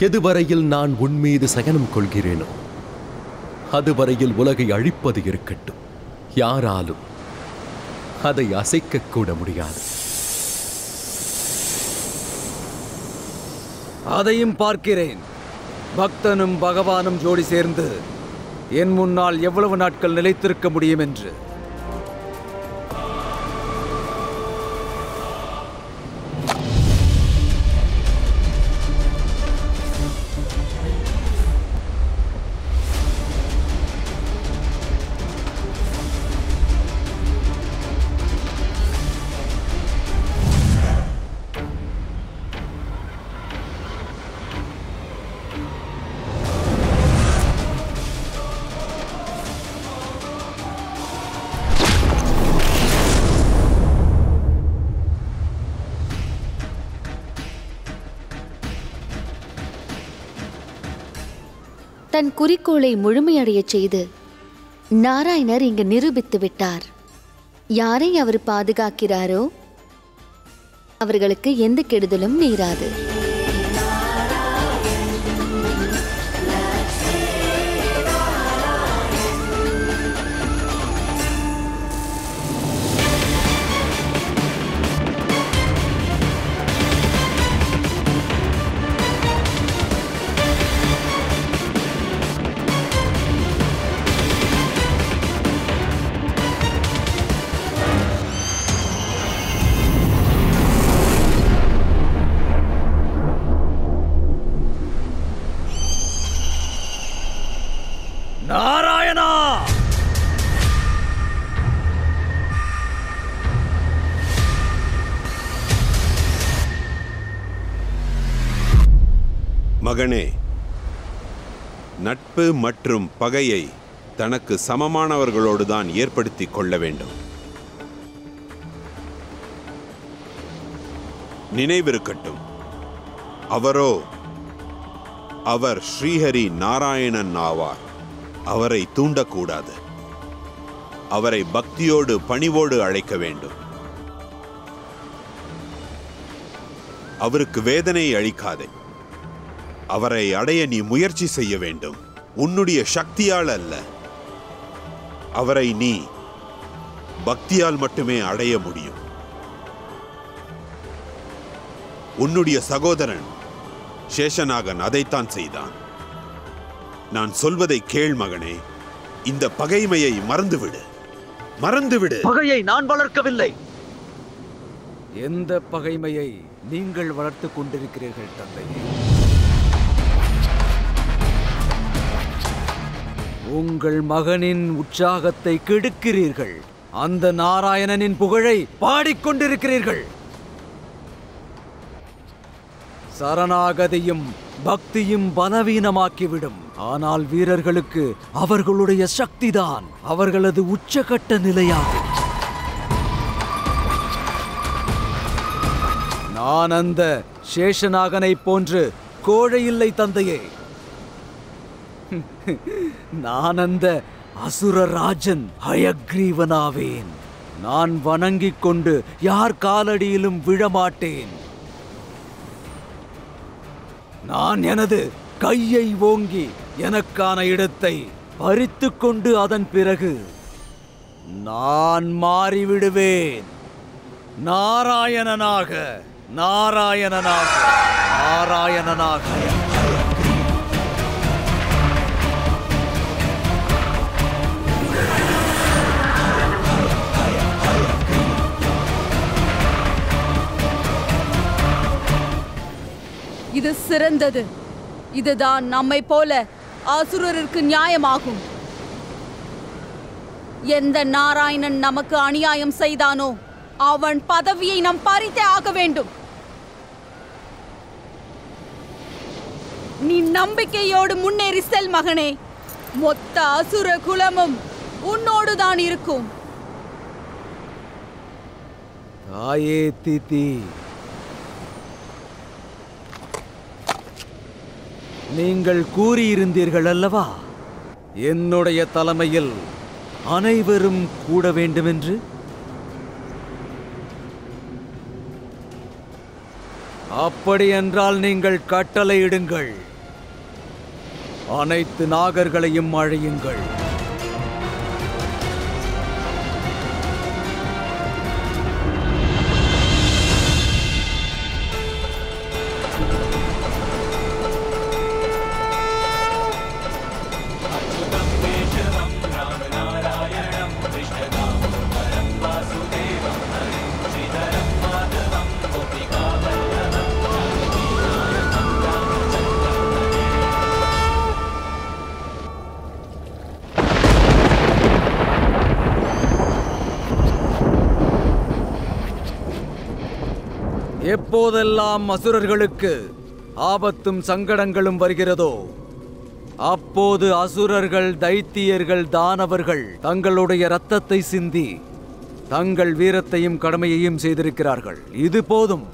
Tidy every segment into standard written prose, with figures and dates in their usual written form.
எதுவரையில் நான் உன்மீது சயனம் கொள்கிறேனோ அதுவரையில் உலகை அழிப்பது இருக்கட்டும், யாராலும் அதை அசைக்கக்கூட முடியாது. அதையும் பார்க்கிறேன். பக்தனும் பகவானும் ஜோடி சேர்ந்து என் முன்னால் எவ்வளவு நாட்கள் நிலைத்திருக்க முடியும் என்று. தன் குறிக்கோளை முழுமையடையச் செய்து நாராயணர் இங்கு நிரூபித்து விட்டார். யாரை அவர் பாதுகாக்கிறாரோ அவர்களுக்கு எந்த கெடுதலும் நேராது. நாராயணா! மகனே, நட்பு மற்றும் பகையை தனக்கு சமமானவர்களோடுதான் ஏற்படுத்திக் கொள்ள வேண்டும். நினைவிருக்கட்டும், அவர் ஸ்ரீஹரி நாராயணன் ஆவார். அவரை தூண்டக்கூடாது. அவரை பக்தியோடு பணிவோடு அழைக்க வேண்டும். அவருக்கு வேதனை அளிக்காதே. அவரை அடைய நீ முயற்சி செய்ய வேண்டும், உன்னுடைய சக்தியால் அல்ல. அவரை நீ பக்தியால் மட்டுமே அடைய முடியும். உன்னுடைய சகோதரன் சேஷநாகன் அதைத்தான் செய்தான். நான் சொல்வதை கேள் மகனே, இந்த பகைமையை மறந்துவிடு. பகையை நான் வளர்க்கவில்லை. எந்த பகைமையை நீங்கள் வளர்த்துக் கொண்டிருக்கிறீர்கள் தந்தையே? உங்கள் மகனின் உற்சாகத்தை கெடுக்கிறீர்கள். அந்த நாராயணனின் புகழை பாடிக்கொண்டிருக்கிறீர்கள். சரணாகதியும் பக்தியும் பலவீனமாக்கிவிடும். ஆனால் வீரர்களுக்கு அவர்களுடைய சக்திதான் அவர்களது உச்சகட்ட நிலையாகும். நான் அந்த சேஷநாகனை போன்று கோழை இல்லை தந்தையே. நான் அந்த அசுரராஜன் ஹயக்ரீவனாவேன். நான் வணங்கிக் கொண்டு யார் காலடியிலும் விழமாட்டேன். நான் எனது கையை ஓங்கி எனக்கான இடத்தை பறித்து கொண்டு அதன் பிறகு நான் மாறிவிடுவேன். நாராயணனாக நாராயணனாக நாராயணனாக. இது சிறந்தது. இதுதான் நம்மை போல அசுரருக்கு நியாயமாகும். எந்த நாராயணன் நமக்கு அநியாயம் செய்தானோ அவன் பதவியை நாம் பறித்தே ஆக வேண்டும். நீ நம்பிக்கையோடு முன்னேறி செல் மகனே. மொத்த அசுர குலமும் உன்னோடுதான் இருக்கும். தாயே திதி, நீங்கள் கூறியிருந்தீர்கள் அல்லவா, என்னுடைய தலைமையில் அனைவரும் கூட வேண்டுமென்று? அப்படியென்றால் நீங்கள் கட்டளையிடுங்கள். அனைத்து நாகர்களையும் அழையுங்கள். எப்போதெல்லாம் அசுரர்களுக்கு ஆபத்தும் சங்கடங்களும் வருகிறதோ அப்போது அசுரர்கள், தைத்தியர்கள், தானவர்கள் தங்களுடைய இரத்தத்தை சிந்தி தங்கள் வீரத்தையும் கடமையையும் செய்திருக்கிறார்கள். இது போதும்.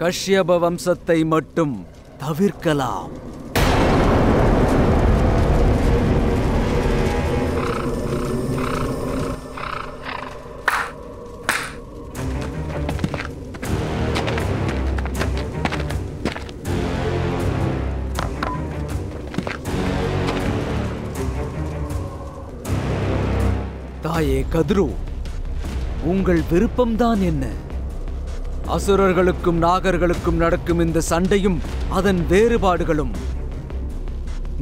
கஷ்யப வம்சத்தை மட்டும் தவிர்க்கலாம். தாயே கத்ரு, உங்கள் விருப்பம்தான் என்ன? அசுரர்களுக்கும் நாகர்களுக்கும் நடக்கும் இந்த சண்டையும் அதன் வேறுபாடுகளும்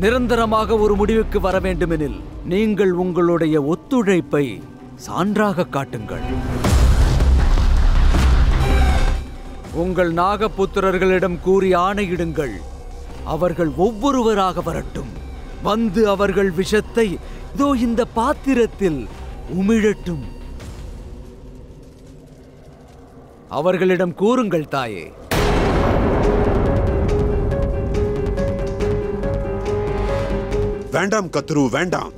நிரந்தரமாக ஒரு முடிவுக்கு வர வேண்டுமெனில் நீங்கள் உங்களுடைய ஒத்துழைப்பை சான்றாக காட்டுங்கள். உங்கள் நாகபுத்திரர்களிடம் கூறி ஆணையிடுங்கள். அவர்கள் ஒவ்வொருவராக வரட்டும். வந்து அவர்கள் விஷத்தை இதோ இந்த பாத்திரத்தில் உமிழட்டும். அவர்களிடம் கூறுங்கள் தாயே. வேண்டாம் கத்ரு, வேண்டாம்.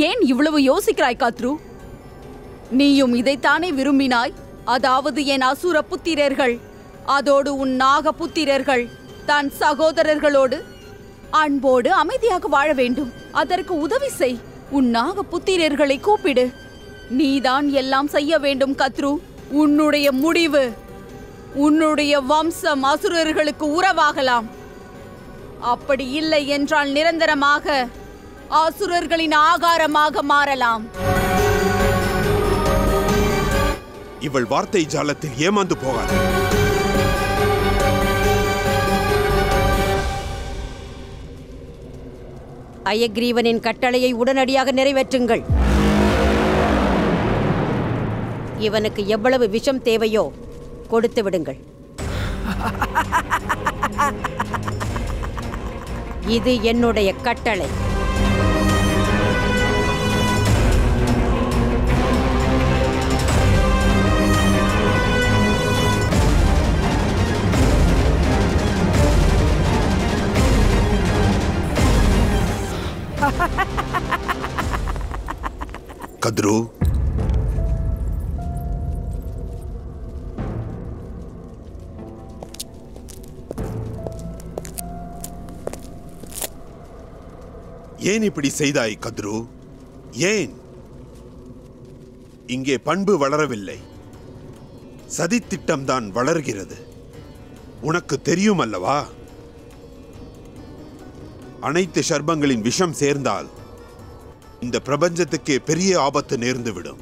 ஏன் இவ்வளவு யோசிக்கிறாய் கத்ரு? நீயும் இதைத்தானே விரும்பினாய்? அதாவது என் அசுர புத்திரர்கள், அதோடு உன் நாக புத்திரர்கள் தன் சகோதரர்களோடு அன்போடு அமைதியாக வாழ வேண்டும். அதற்கு உதவி செய். உன் நாக புத்திரர்களை கூப்பிடு. நீதான் எல்லாம் செய்ய வேண்டும் கத்ரு. உன்னுடைய முடிவு, உன்னுடைய வம்சம் அசுரர்களுக்கு உறவாகலாம். அப்படி இல்லை என்றால் நிரந்தரமாக அசுரர்களின் ஆகாரமாக மாறலாம். இவள் வார்த்தை ஜாலத்தில் ஏமாந்து போகாது. அயக்ரீவனின் கட்டளையை உடனடியாக நிறைவேற்றுங்கள். இவனுக்கு எவ்வளவு விஷம் தேவையோ கொடுத்து விடுங்கள். இது என்னுடைய கட்டளை. கத்ரு, ஏன் இப்படி செய்தாய் கத்ரு? ஏன்? இங்கே பண்பு வளரவில்லை, சதித்திட்டம்தான் வளர்கிறது. உனக்கு தெரியும் அல்லவா? அனைத்து சர்பங்களின் விஷம் சேர்ந்தால் இந்த பிரபஞ்சத்துக்கே பெரிய ஆபத்து நேர்ந்துவிடும்.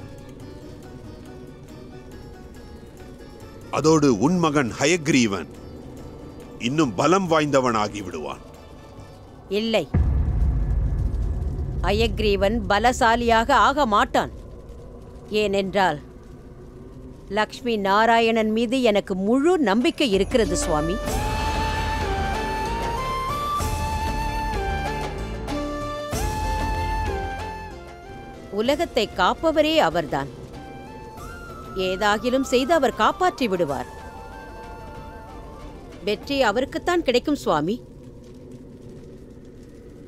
அதோடு உன் மகன் ஹயக்ரீவன் இன்னும் பலம் வாய்ந்தவனாகி விடுவான். இல்லை, அயக்ரீவன் பலசாலியாக ஆக மாட்டான். ஏனென்றால் லக்ஷ்மி நாராயணன் மீது எனக்கு முழு நம்பிக்கை இருக்கிறது சுவாமி. உலகத்தை காப்பவரே அவர்தான். ஏதாகிலும் செய்து அவர் காப்பாற்றி விடுவார். வெற்றி அவருக்குத்தான் கிடைக்கும் சுவாமி.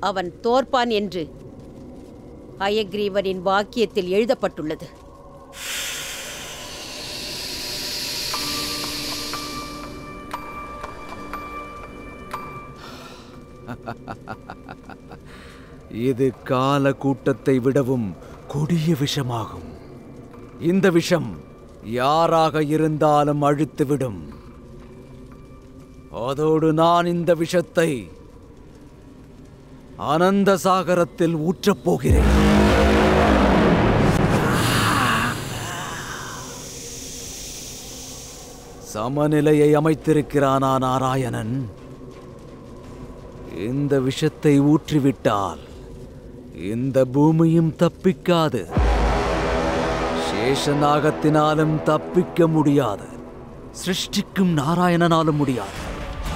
அவன் தோற்பான் என்று ஹயக்ரீவனின் வாக்கியத்தில் எழுதப்பட்டுள்ளது. இது கால கூட்டத்தை விடவும் கொடிய விஷமாகும். இந்த விஷம் யாராக இருந்தாலும் அழித்துவிடும். அதோடு நான் இந்த விஷத்தை அனந்த சாகரத்தில் ஊற்றப் போகிறேன். சமநிலையை அமைத்திருக்கிறானா நாராயணன்? இந்த விஷத்தை ஊற்றிவிட்டால் இந்த பூமியும் தப்பிக்காது, சேஷநாகத்தினாலும் தப்பிக்க முடியாது, சிருஷ்டிக்கும் நாராயணனாலும் முடியாது.